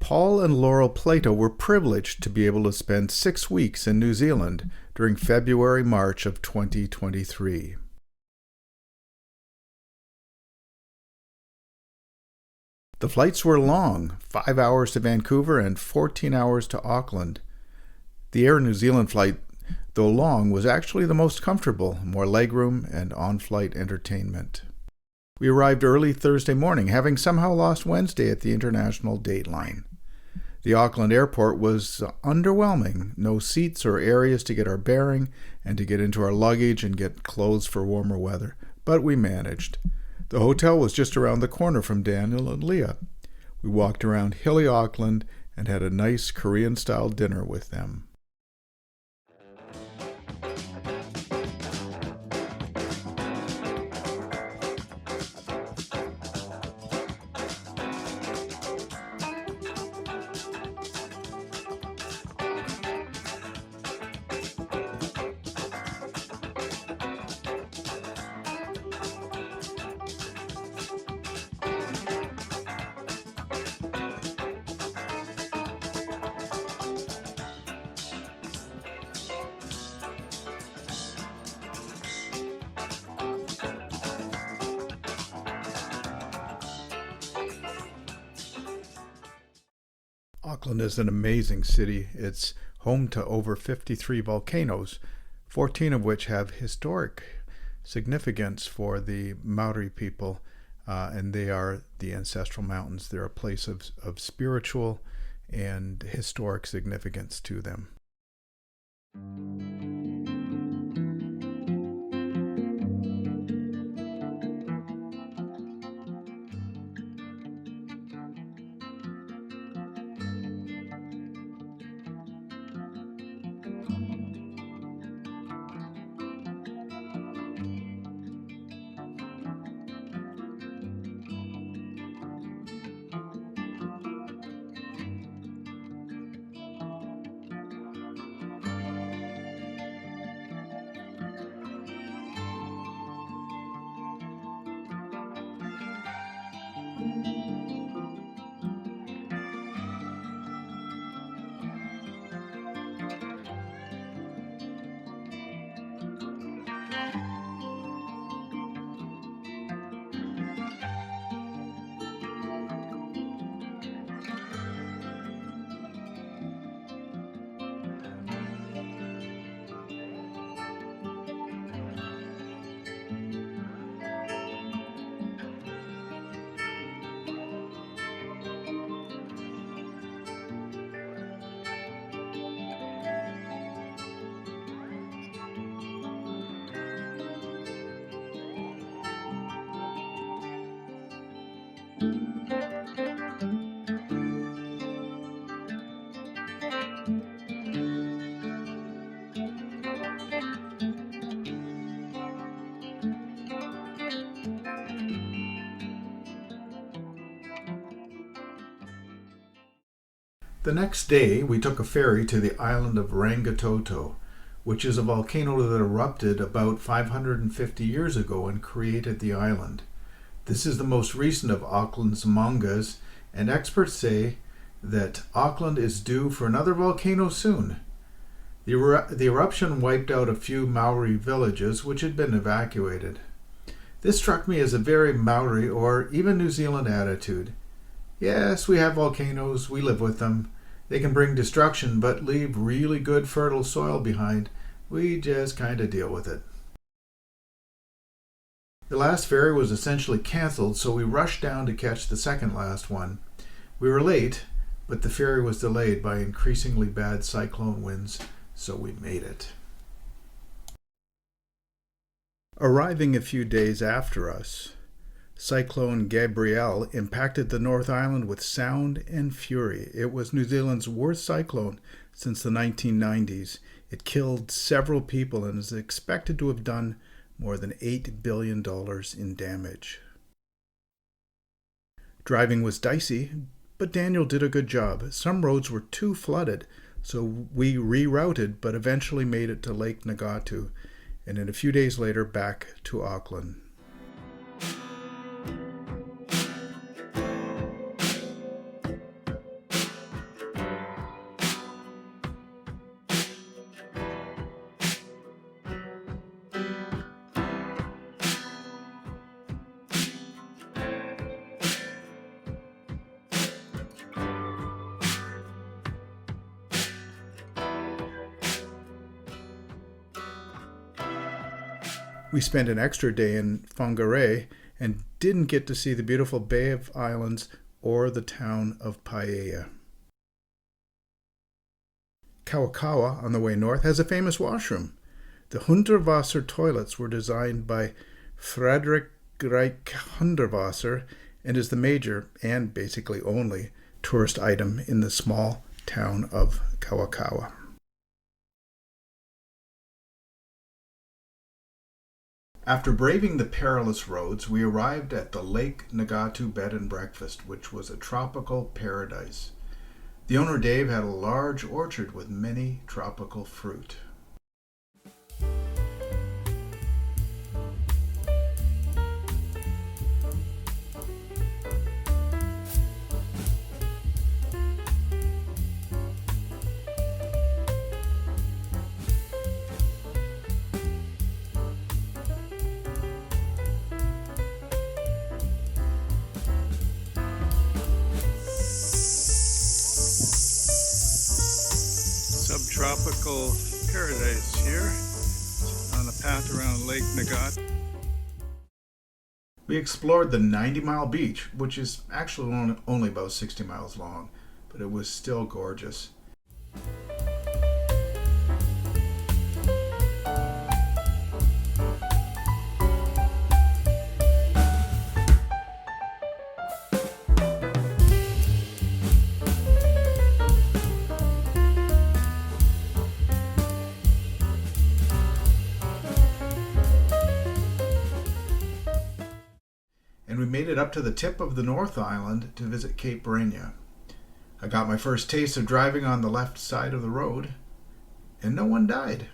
Paul and Laurel Plato were privileged to be able to spend 6 weeks in New Zealand during February-March of 2023. The flights were long, 5 hours to Vancouver and 14 hours to Auckland. The Air New Zealand flight, though long, was actually the most comfortable, more legroom and on-flight entertainment. We arrived early Thursday morning, having somehow lost Wednesday at the international dateline. The Auckland airport was underwhelming. No seats or areas to get our bearing and to get into our luggage and get clothes for warmer weather. But we managed. The hotel was just around the corner from Daniel and Leah. We walked around hilly Auckland and had a nice Korean-style dinner with them. Auckland is an amazing city. It's home to over 53 volcanoes, 14 of which have historic significance for the Maori people, and they are the ancestral mountains. They're a place of spiritual and historic significance to them. The next day, we took a ferry to the island of Rangitoto, which is a volcano that erupted about 550 years ago and created the island. This is the most recent of Auckland's mangas, and experts say that Auckland is due for another volcano soon. The eruption wiped out a few Maori villages which had been evacuated. This struck me as a very Maori or even New Zealand attitude. Yes, we have volcanoes, we live with them. They can bring destruction but leave really good fertile soil behind. We just kind of deal with it. The last ferry was essentially cancelled, so we rushed down to catch the second last one. We were late, but the ferry was delayed by increasingly bad cyclone winds, so we made it. Arriving a few days after us, Cyclone Gabrielle impacted the North Island with sound and fury. It was New Zealand's worst cyclone since the 1990s. It killed several people and is expected to have done more than $8 billion in damage. Driving was dicey, but Daniel did a good job. Some roads were too flooded, so we rerouted, but eventually made it to Lake Ngatu, and then a few days later back to Auckland. We spent an extra day in Whangarei and didn't get to see the beautiful Bay of Islands or the town of Paia. Kawakawa, on the way north, has a famous washroom. The Hundertwasser toilets were designed by Friedrich Reich Hundertwasser and is the major, and basically only, tourist item in the small town of Kawakawa. After braving the perilous roads, we arrived at the Lake Ngatu bed and breakfast, which was a tropical paradise. The owner, Dave, had a large orchard with many tropical fruit. Subtropical paradise here on a path around Lake Ngatu. We explored the 90-mile beach, which is actually only about 60 miles long, but it was still gorgeous. And we made it up to the tip of the North Island to visit Cape Brenia. I got my first taste of driving on the left side of the road, and no one died.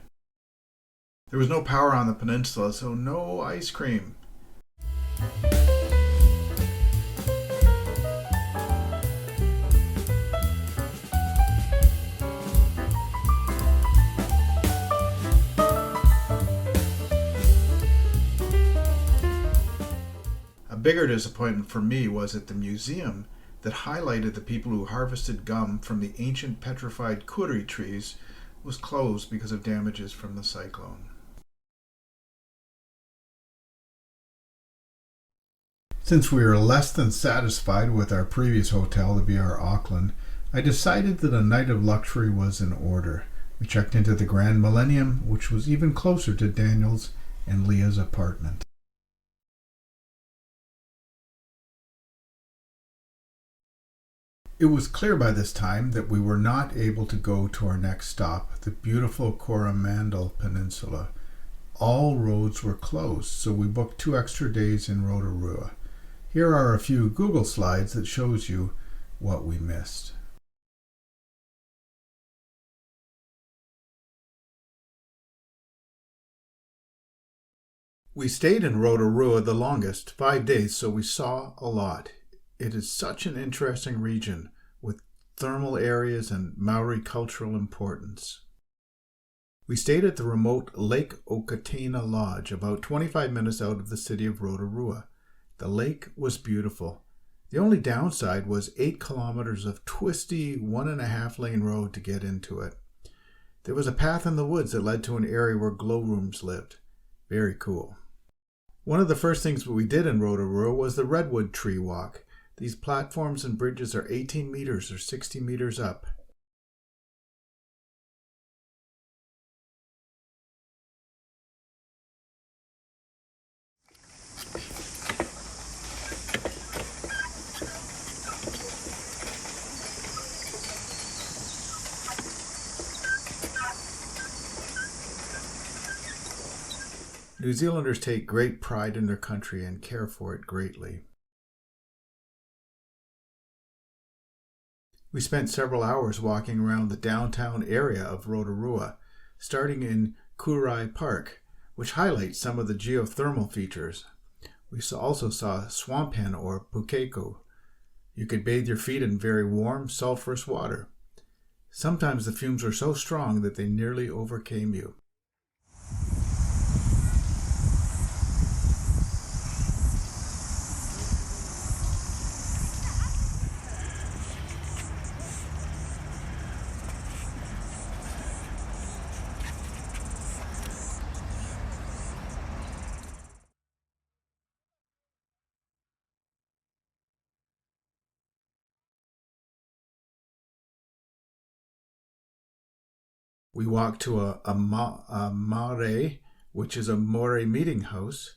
There was no power on the peninsula, so no ice cream. A bigger disappointment for me was at the museum that highlighted the people who harvested gum from the ancient petrified kuri trees was closed because of damages from the cyclone. Since we were less than satisfied with our previous hotel, the BR Auckland, I decided that a night of luxury was in order. We checked into the Grand Millennium, which was even closer to Daniel's and Leah's apartment. It was clear by this time that we were not able to go to our next stop, the beautiful Coromandel Peninsula. All roads were closed, so we booked 2 extra days in Rotorua. Here are a few Google slides that shows you what we missed. We stayed in Rotorua the longest, 5 days, so we saw a lot. It is such an interesting region with thermal areas and Maori cultural importance. We stayed at the remote Lake Okatena Lodge, about 25 minutes out of the city of Rotorua. The lake was beautiful. The only downside was 8 kilometers of twisty 1.5-lane road to get into it. There was a path in the woods that led to an area where glowworms lived. Very cool. One of the first things we did in Rotorua was the Redwood Tree Walk. These platforms and bridges are 18 meters or 60 meters up. New Zealanders take great pride in their country and care for it greatly. We spent several hours walking around the downtown area of Rotorua, starting in Kurai Park, which highlights some of the geothermal features. We also saw swamp hen or pukeko. You could bathe your feet in very warm, sulfurous water. Sometimes the fumes were so strong that they nearly overcame you. We walked to a mare, which is a Maori meeting house,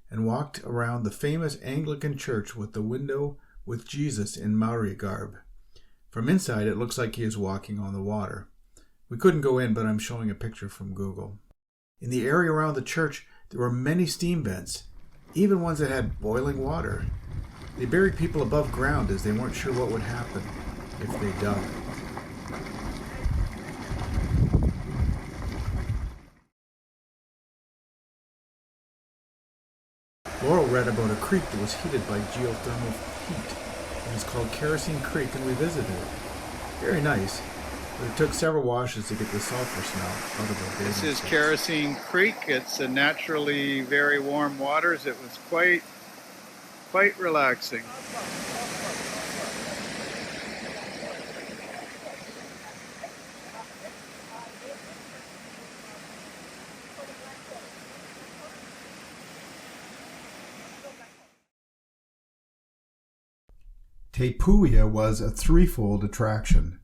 and walked around the famous Anglican church with the window with Jesus in Maori garb. From inside, it looks like he is walking on the water. We couldn't go in, but I'm showing a picture from Google. In the area around the church, there were many steam vents, even ones that had boiling water. They buried people above ground as they weren't sure what would happen if they dug. Laurel read about a creek that was heated by geothermal heat. It was called Kerosene Creek, and we visited it. Very nice, but it took several washes to get the sulfur smell out of the bathing. This is Kerosene Creek. It's a naturally very warm waters. It was quite relaxing. Te Puia was a threefold attraction.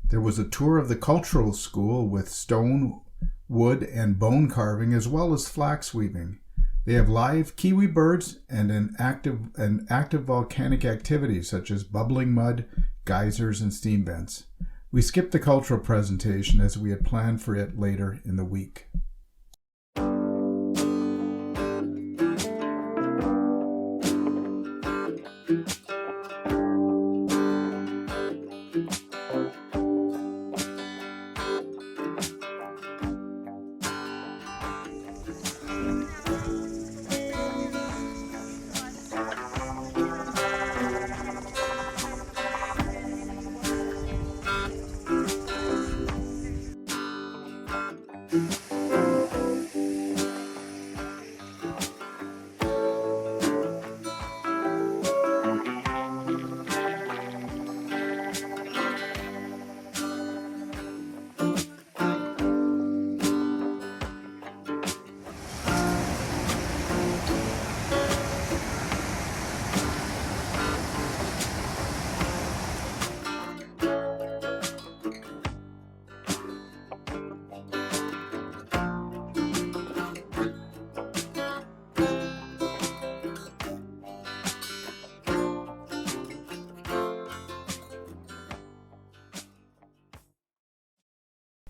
There was a tour of the cultural school with stone, wood, and bone carving, as well as flax weaving. They have live kiwi birds and an active volcanic activity such as bubbling mud, geysers, and steam vents. We skipped the cultural presentation as we had planned for it later in the week.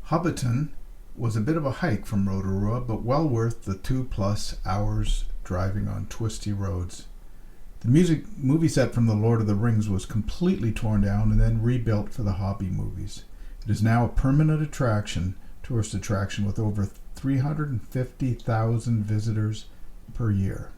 Hobbiton was a bit of a hike from Rotorua, but well worth the 2+ hours driving on twisty roads. The movie set from The Lord of the Rings was completely torn down and then rebuilt for the hobby movies. It is now a permanent tourist attraction with over 350,000 visitors per year.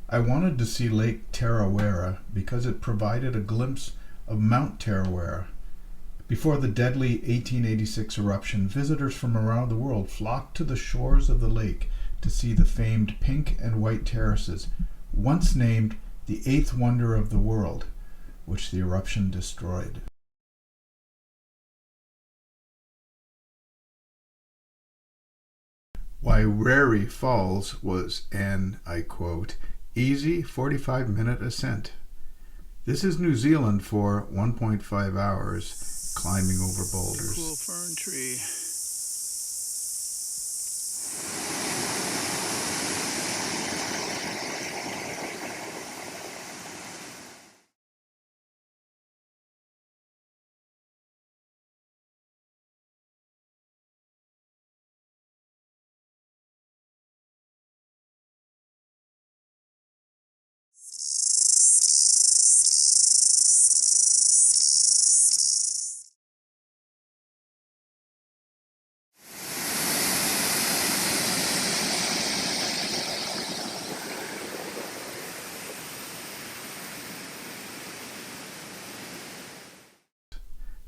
I wanted to see Lake Tarawera because it provided a glimpse of Mount Tarawera. Before the deadly 1886 eruption, visitors from around the world flocked to the shores of the lake to see the famed pink and white terraces, once named the eighth wonder of the world, which the eruption destroyed. Waireri Falls was an, I quote, easy 45-minute ascent. This is New Zealand for 1.5 hours climbing over boulders. Cool fern tree.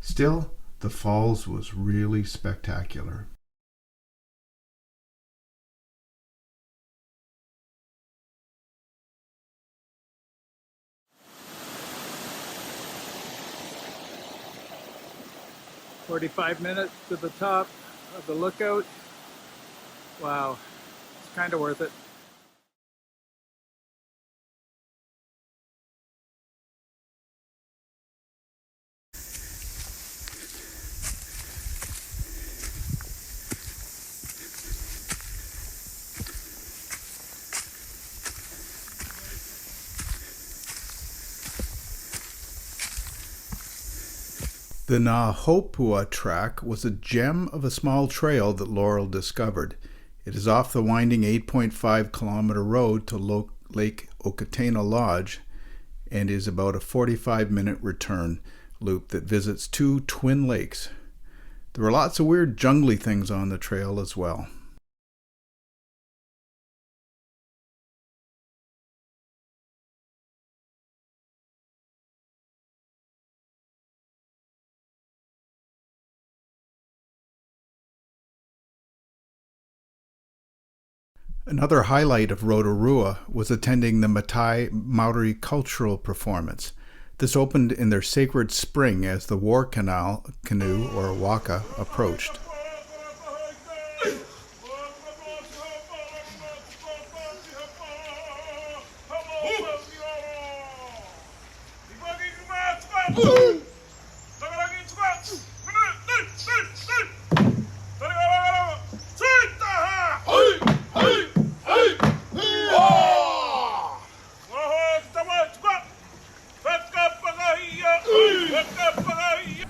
Still, the falls was really spectacular. "45 minutes to the top of the lookout. Wow, it's kind of worth it." The Nahopua track was a gem of a small trail that Laurel discovered. It is off the winding 8.5-kilometer road to Lake Okatena Lodge and is about a 45-minute return loop that visits two twin lakes. There were lots of weird jungly things on the trail as well. Another highlight of Rotorua was attending the Maori cultural performance. This opened in their sacred spring as the war canoe, or waka, approached.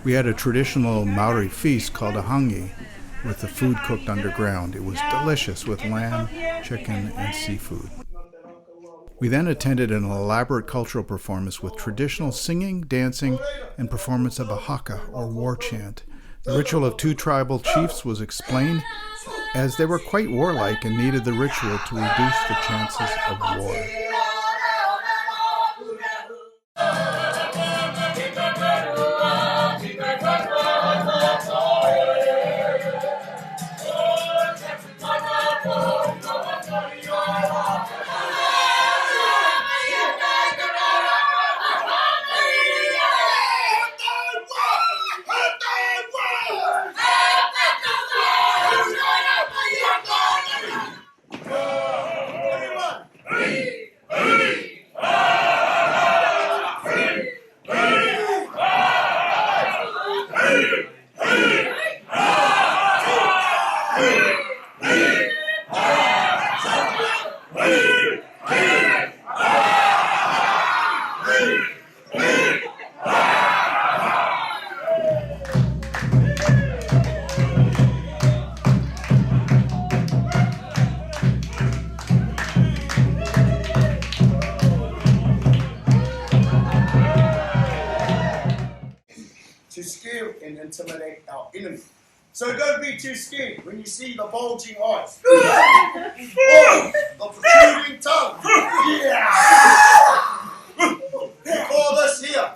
We had a traditional Maori feast called a hangi, with the food cooked underground. It was delicious with lamb, chicken, and seafood. We then attended an elaborate cultural performance with traditional singing, dancing, and performance of a haka, or war chant. The ritual of two tribal chiefs was explained, as they were quite warlike and needed the ritual to reduce the chances of war. To scare and intimidate our enemy. So don't be too scared when you see the bulging eyes. Or the protruding tongue. We call this here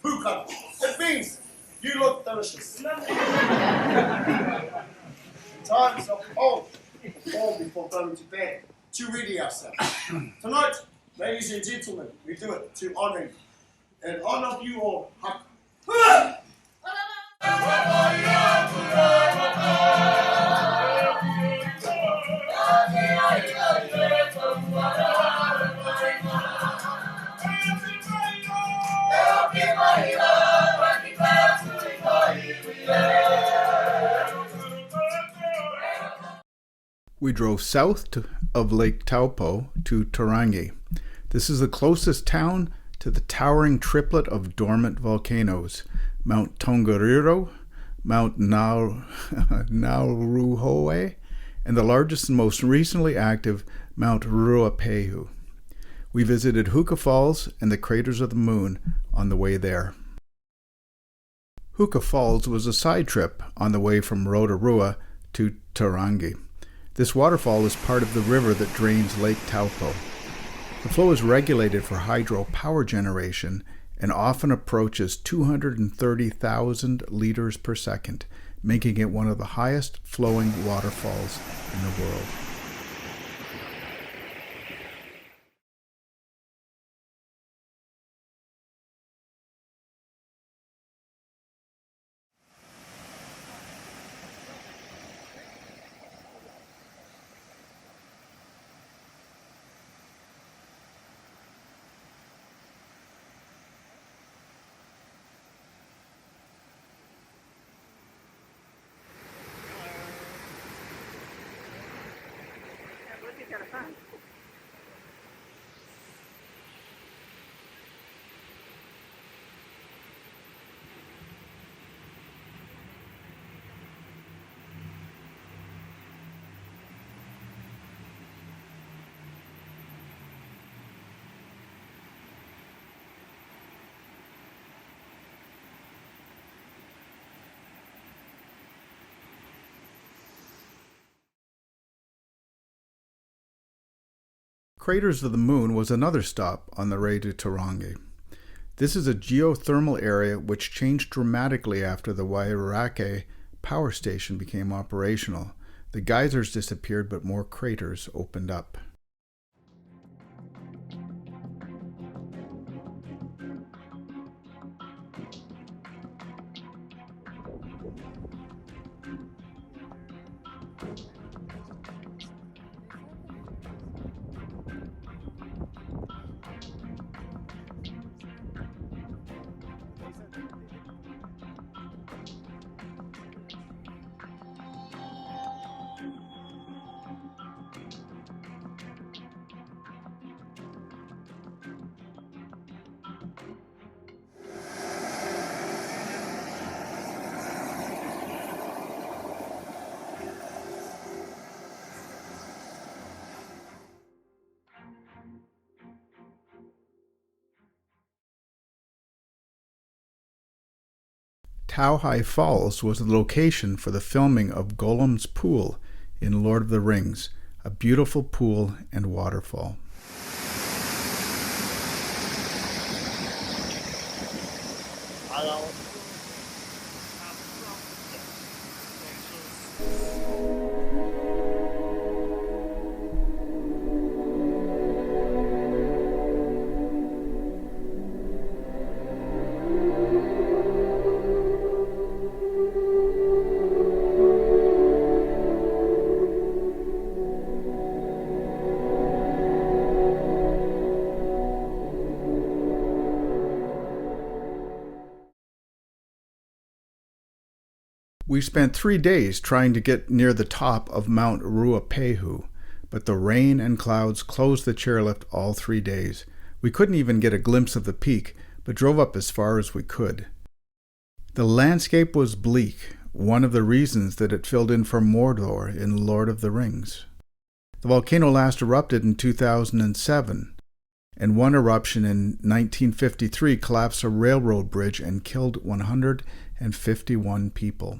pukana. It means you look delicious. Times of old, all before going to bed, to ready ourselves. Tonight, ladies and gentlemen, we do it to honor you. In honor of you all, haka. We drove of Lake Taupo to Turangi. This is the closest town to the towering triplet of dormant volcanoes, Mount Tongariro, Mount Nauruhoe, and the largest and most recently active Mount Ruapehu. We visited Hookah Falls and the craters of the moon on the way there. Hookah Falls was a side trip on the way from Rotorua to Turangi. This waterfall is part of the river that drains Lake Taupo. The flow is regulated for hydro power generation and often approaches 230,000 liters per second, making it one of the highest flowing waterfalls in the world. Craters of the Moon was another stop on the way to Turangi. This is a geothermal area which changed dramatically after the Wairake power station became operational. The geysers disappeared, but more craters opened up. Tauhai Falls was the location for the filming of Gollum's Pool in Lord of the Rings, a beautiful pool and waterfall. We spent 3 days trying to get near the top of Mount Ruapehu, but the rain and clouds closed the chairlift all 3 days. We couldn't even get a glimpse of the peak, but drove up as far as we could. The landscape was bleak, one of the reasons that it filled in for Mordor in Lord of the Rings. The volcano last erupted in 2007, and one eruption in 1953 collapsed a railroad bridge and killed 151 people.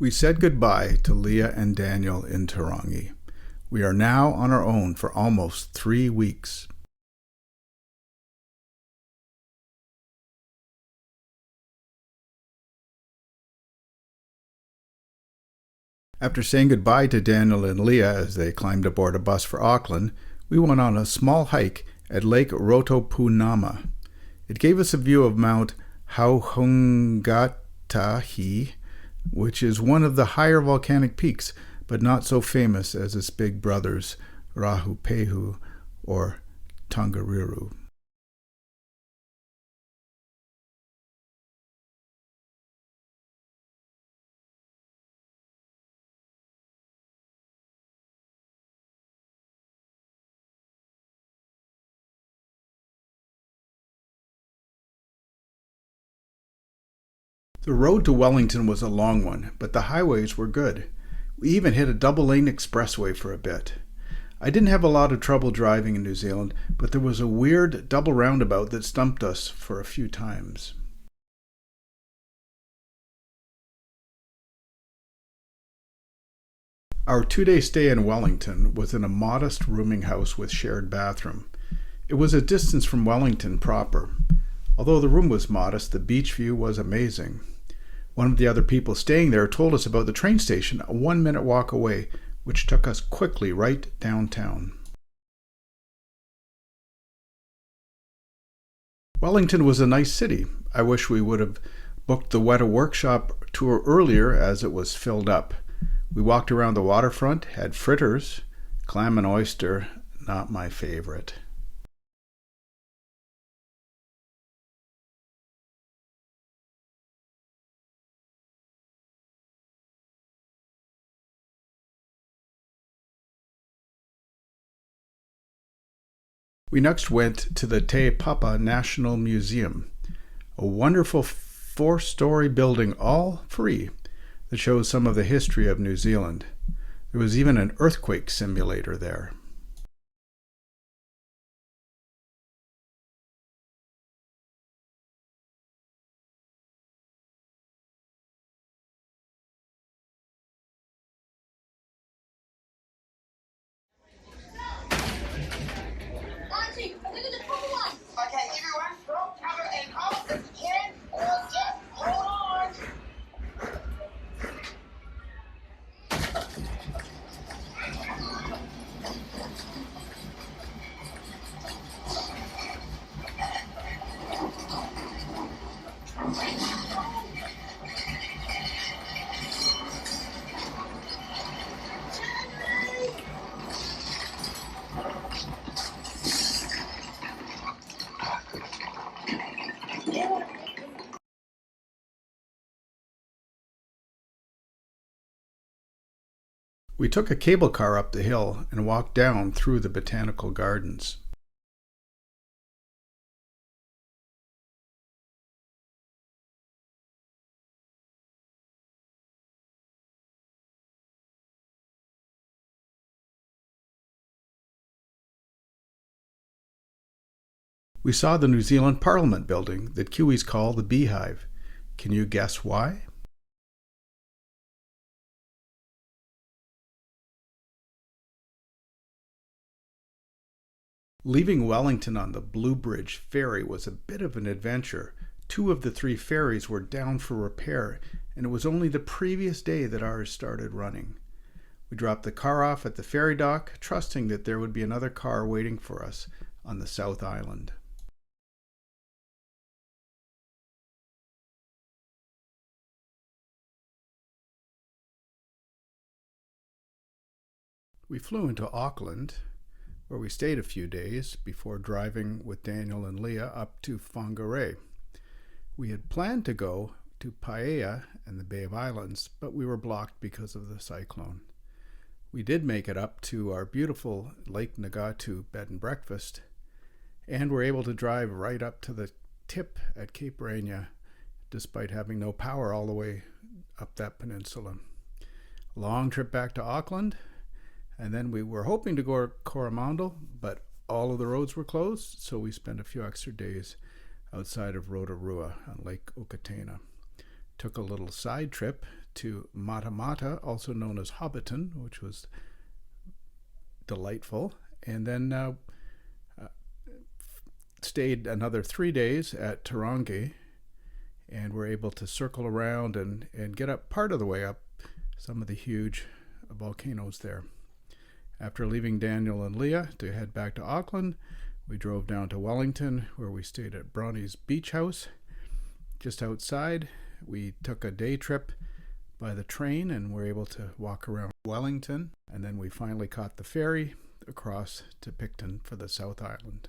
We said goodbye to Leah and Daniel in Turangi. We are now on our own for almost 3 weeks. After saying goodbye to Daniel and Leah as they climbed aboard a bus for Auckland, we went on a small hike at Lake Rotorua. It gave us a view of Mount Hauhungatahi, which is one of the higher volcanic peaks, but not so famous as its big brothers Rahupehu or Tongariro. The road to Wellington was a long one, but the highways were good. We even hit a double-lane expressway for a bit. I didn't have a lot of trouble driving in New Zealand, but there was a weird double roundabout that stumped us for a few times. Our 2-day stay in Wellington was in a modest rooming house with shared bathroom. It was a distance from Wellington proper. Although the room was modest, the beach view was amazing. One of the other people staying there told us about the train station a 1-minute walk away, which took us quickly right downtown. Wellington was a nice city. I wish we would have booked the Weta Workshop tour earlier as it was filled up. We walked around the waterfront, had fritters, clam and oyster, not my favorite. We next went to the Te Papa National Museum, a wonderful 4-story building all free that shows some of the history of New Zealand. There was even an earthquake simulator there. Okay, everyone, drop cover and hold if you can, or just hold on. We took a cable car up the hill and walked down through the botanical gardens. We saw the New Zealand Parliament building that Kiwis call the Beehive. Can you guess why? Leaving Wellington on the Blue Bridge ferry was a bit of an adventure. 2 of the 3 ferries were down for repair, and it was only the previous day that ours started running. We dropped the car off at the ferry dock, trusting that there would be another car waiting for us on the South Island. We flew into Auckland, where we stayed a few days before driving with Daniel and Leah up to Whangarei. We had planned to go to Paia and the Bay of Islands, but we were blocked because of the cyclone. We did make it up to our beautiful Lake Ngatu bed and breakfast, and were able to drive right up to the tip at Cape Rania, despite having no power all the way up that peninsula. Long trip back to Auckland, and then we were hoping to go to Coromandel, but all of the roads were closed, so we spent a few extra days outside of Rotorua on Lake Okatena. Took a little side trip to Mata, also known as Hobbiton, which was delightful, and then stayed another 3 days at Turangi, and were able to circle around and get up part of the way up some of the huge volcanoes there. After leaving Daniel and Leah to head back to Auckland, we drove down to Wellington, where we stayed at Bronnie's Beach House. Just outside, we took a day trip by the train and were able to walk around Wellington, and then we finally caught the ferry across to Picton for the South Island.